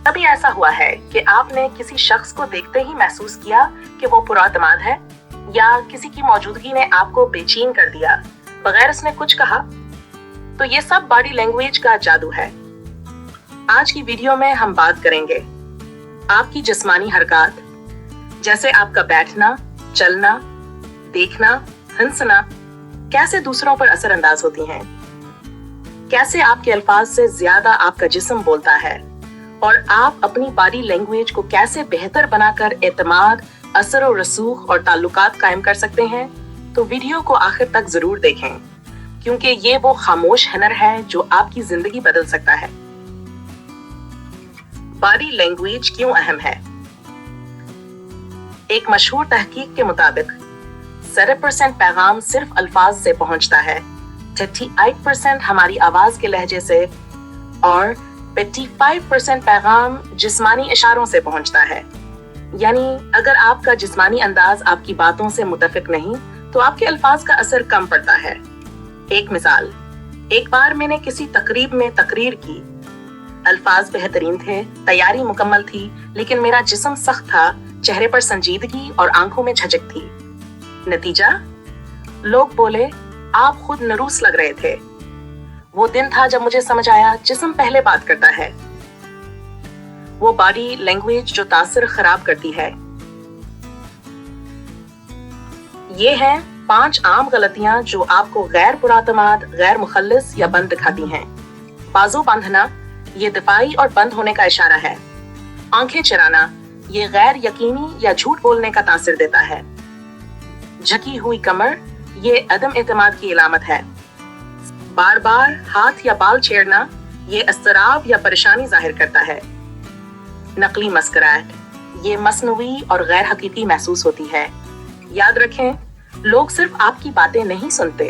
कभी ऐसा हुआ है कि आपने किसी शख्स को देखते ही महसूस किया कि वो पुरअतमाद है, या किसी की मौजूदगी ने आपको बेचैन कर दिया बगैर उसने कुछ कहा? तो ये सब बॉडी लैंग्वेज का जादू है। आज की वीडियो में हम बात करेंगे आपकी जिस्मानी हरकत, जैसे आपका बैठना, चलना, देखना, हंसना कैसे दूसरों पर असरअंदाज होती हैं, कैसे आपके अल्फाज से ज्यादा आपका जिस्म बोलता है, और आप अपनी बॉडी लैंग्वेज को कैसे बेहतर बनाकर एतमाद, असर और रसूख और ताल्लुकात कायम कर सकते हैं। तो वीडियो को आखिर तक जरूर देखें, क्योंकि ये वो खामोश हुनर है जो आपकी जिंदगी बदल सकता है। बॉडी लैंग्वेज क्यों अहम है? एक मशहूर तहकीक के मुताबिक 7% पैगाम सिर्फ अल्फाज से पहुंचता है, 38% हमारी आवाज के लहजे से, और 55% पैगाम जिस्मानी इशारों से पहुंचता है। यानी अगर आपका जिस्मानी अंदाज आपकी बातों से मुतफिक नहीं, तो आपके अल्फाज का असर कम पड़ता है। एक मिसाल, एक बार मैंने किसी तकरीब में तकरीर की। अल्फाज बेहतरीन थे, तैयारी मुकम्मल थी, लेकिन मेरा जिस्म सख्त था, चेहरे पर संजीदगी और आंखों में झिझक थी। नतीजा, लोग बोले आप खुद नरूस लग रहे थे। वो दिन था जब मुझे समझ आया जिस्म पहले बात करता है। वो बॉडी लैंग्वेज जो तासर खराब करती है। ये हैं 5 आम गलतियां जो आपको गैर पुरअतमाद, गैर मुखल्लिस या बंद दिखाती हैं। बाजू बांधना, ये दिफाई और बंद होने का इशारा है। आंखें चराना, ये गैर यकीनी या झूठ बोलने का तासर देता है। झकी हुई कमर, ये अदम एतमाद की इलामत है। बार बार हाथ या बाल छेड़ना, ये अस्तराब या परेशानी जाहिर करता है। नकली मुस्कुराहट, ये मसनूई और गैर हकीकी महसूस होती है। याद रखें, लोग सिर्फ आपकी बातें नहीं सुनते,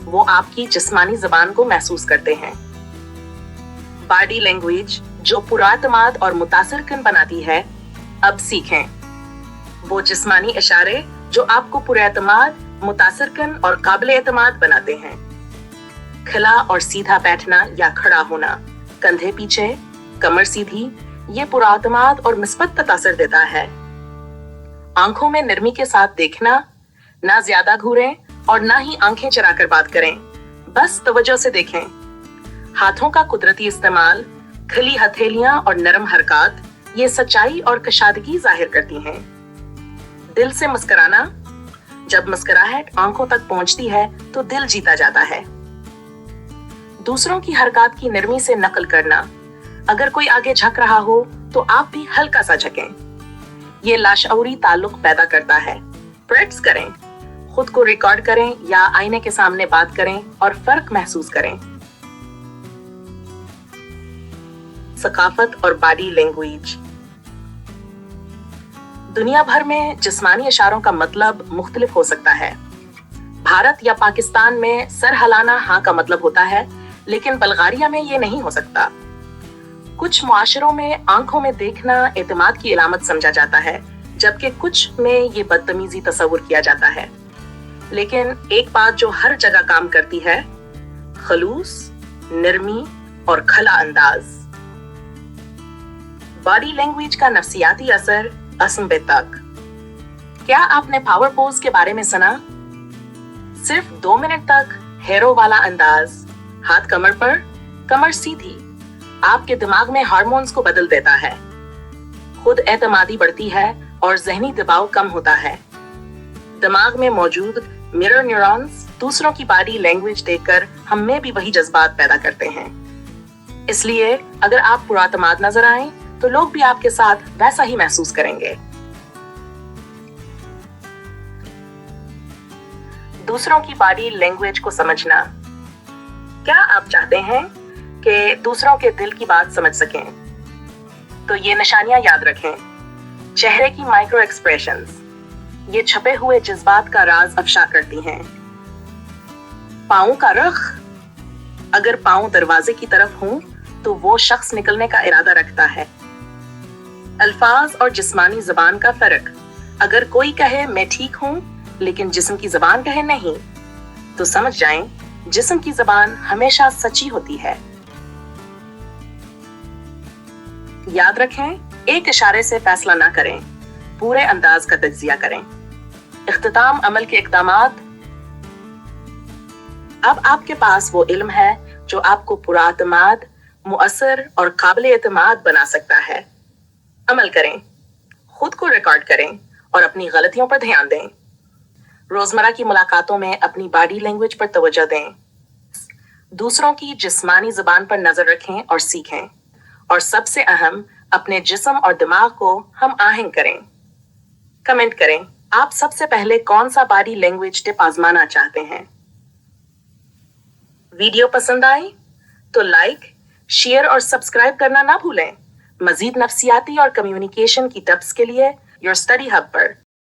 वो आपकी जिस्मानी ज़बान को महसूस करते हैं। बॉडी लैंग्वेज जो पुरअतमाद और मुतासिरकुन बनाती है, अब सीखें। वो जिस्मानी इशारे जो आपको पुरअतमाद, मुतासिरकुन और काबिल एतमाद बनाते हैं। खिला और सीधा बैठना या खड़ा होना, कंधे पीछे, कमर सीधी, ये पुरअतमाद और मिस्बत तासर देता है। आंखों में नरमी के साथ देखना, ना ज्यादा घूरें और ना ही आंखें चराकर बात करें, बस तवज्जो से देखें। हाथों का कुदरती इस्तेमाल, खिली हथेलियां और नरम हरकत, ये सच्चाई और कशादगी जाहिर करती हैं। दिल से मुस्कुराना, जब मुस्कुराहट आंखों तक पहुंचती है तो दिल जीता जाता है। दूसरों की हरकत की नरमी से नकल करना, अगर कोई आगे झक रहा हो तो आप भी हल्का सा झकें। ये लाशऊरी ताल्लुक पैदा करता है। प्रैक्टिस करें, खुद को रिकॉर्ड करें या आईने के सामने बात करें और फर्क महसूस करें। सकाफत और बॉडी लैंग्वेज। दुनिया भर में जिस्मानी इशारों का मतलब मुख्तलिफ हो सकता है। भारत या पाकिस्तान में सर हिलाना हाँ का मतलब होता है, लेकिन बल्गारिया में ये नहीं हो सकता। कुछ मुआशरों में आंखों में देखना एतमाद की इलामत समझा जाता है, जबकि कुछ में ये बदतमीजी तस्वुर किया जाता है। लेकिन एक बात जो हर जगह काम करती है, खलूस, नरमी और खला अंदाज। बॉडी लैंग्वेज का नफ्सियाती असर असम तक। क्या आपने पावर पोज के बारे में सुना? सिर्फ 2 मिनट तक हेरो वाला अंदाज, हाथ कमर पर, कमर सीधी, आपके दिमाग में हार्मोन्स को बदल देता है। खुद एतमादी बढ़ती है और जहनी दबाव कम होता है। दिमाग में मौजूद मिरर न्यूरॉन्स दूसरों की बॉडी लैंग्वेज देखकर हम में भी वही जज्बात पैदा करते हैं। इसलिए अगर आप पुरअतमाद नजर आएं, तो लोग भी आपके साथ वैसा ही महसूस करेंगे। दूसरों की बॉडी लैंग्वेज को समझना। क्या आप चाहते हैं कि दूसरों के दिल की बात समझ सकें? तो ये निशानियां याद रखें। चेहरे की माइक्रो एक्सप्रेशंस, ये छुपे हुए जज्बात का राज अफशा करती हैं। पाँव का रुख, अगर पाँव दरवाजे की तरफ हों तो वो शख्स निकलने का इरादा रखता है। अल्फाज और जिस्मानी ज़बान का फर्क, अगर कोई कहे मैं ठीक हूं लेकिन जिस्म की ज़बान कहे नहीं, तो समझ जाएं जिस्म की ज़बान हमेशा सच्ची होती है। याद रखें, एक इशारे से फैसला ना करें, पूरे अंदाज का तज्जिया करें। इख्तिताम अमल के इक़दामात। अब आपके पास वो इल्म है जो आपको पुरातमाद, मुअस्सर और काबिल एतमाद बना सकता है। अमल करें, खुद को रिकॉर्ड करें और अपनी गलतियों पर ध्यान दें। रोजमर्रा की मुलाकातों में अपनी बॉडी लैंग्वेज पर तवज्जो दें। दूसरों की जिस्मानी जुबान पर नजर रखें और सीखें। और सबसे अहम, अपने जिस्म और दिमाग को हम आहंग करें। कमेंट करें, आप सबसे पहले कौन सा बॉडी लैंग्वेज टिप आजमाना चाहते हैं। वीडियो पसंद आई तो लाइक, शेयर और सब्सक्राइब करना ना भूलें। मजीद नफ्सियाती और कम्युनिकेशन की टिप्स के लिए योर स्टडी हब पर